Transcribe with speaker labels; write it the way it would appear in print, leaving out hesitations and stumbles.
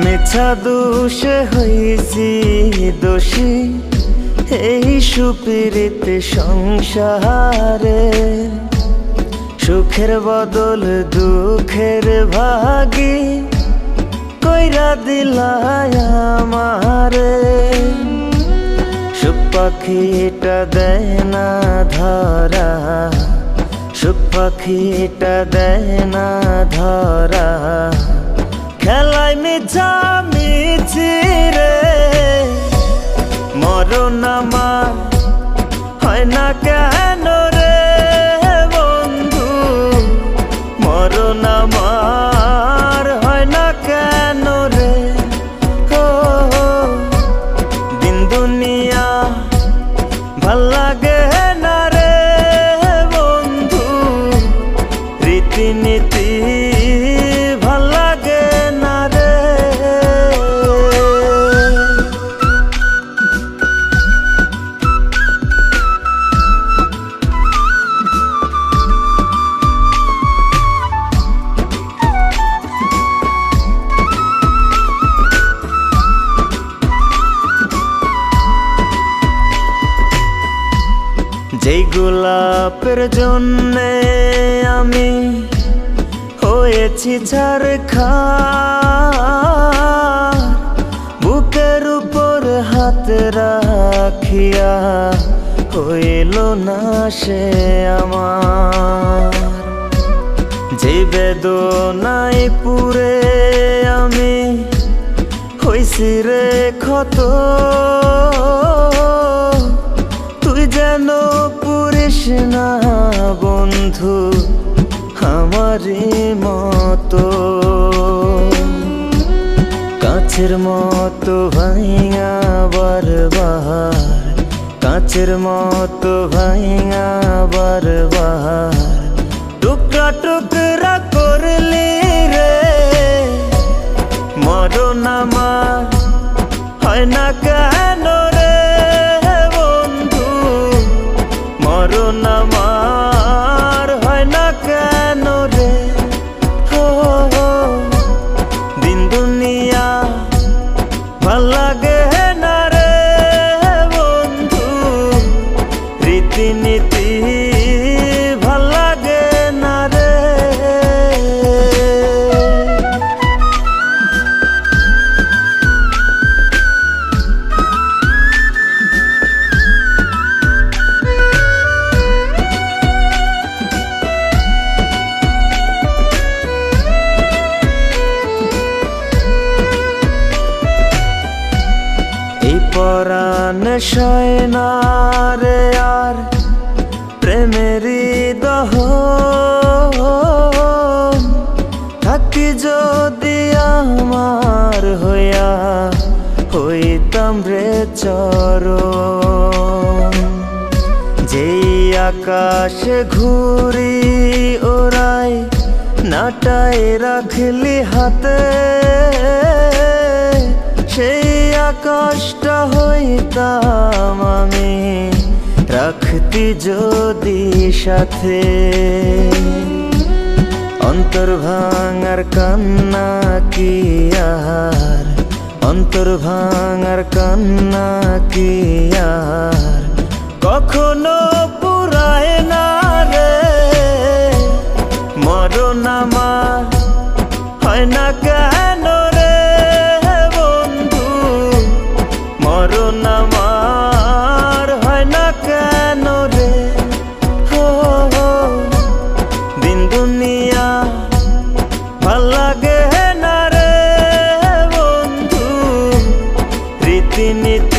Speaker 1: মিছা দোষে হইছি দোষী এই সুপীড়িত সংসারে। সুখের বদল দুঃখের ভাগী কইরা দিলায় আমারে। সুখ পাখিটা দেয় না ধরা, সুখ পাখিটা দেয় না ধরা। খেলায় মিছা মিছি রে মরণ আমার হয় না কেন রে বন্ধু, মরণ আমার হয় না কেন রে। ও দিন দুনিয়া ভাল লাগে না রে বন্ধু, রীতিনীতি ভাল লাগে না রে। যেই গোলাপের জন্যে আমি হয়েছি ছারখার, বুকের উপর হাত রাখিয়া হইল না সে আমার। যে বেদনায় পুরে আমি হইছি রে ক্ষত, তুই যেন পুরিস না বন্ধু আমারই মতো। কাছের মতো ভাইয়া বারবার, কাছের মতো ভাইয়া বারবার টুকরা টুকরা করলি রে মরণ আমার হয় না কেন রে বন্ধু, মরণ আমার হয় না কেন রে। ও দিন দুনিয়া ভাল লাগে না রে বন্ধু, রীতিনীতি ভাল লাগে না রে। পরাণ সয় না রে আর প্রেমেরই দহন, থাকি যদি আমার হইয়া হইতাম রে চরণ। যেই আকাশে ঘুরি ওরাই নাটাই রাখলি হাতে, সেই আকাশটা হইতাম আমি রাখতি যদি সাথে। অন্তর ভাঙার কান্না কি আর, অন্তর ভাঙার কান্না কি আর কখনো পুরায় না রে। মরণ আমার হয় না কেন রে বন্ধু, মরণ আমার হয় না কেন রে। ও দিন দুনিয়া ভাল লাগে না রে বন্ধু, রীতিনীতি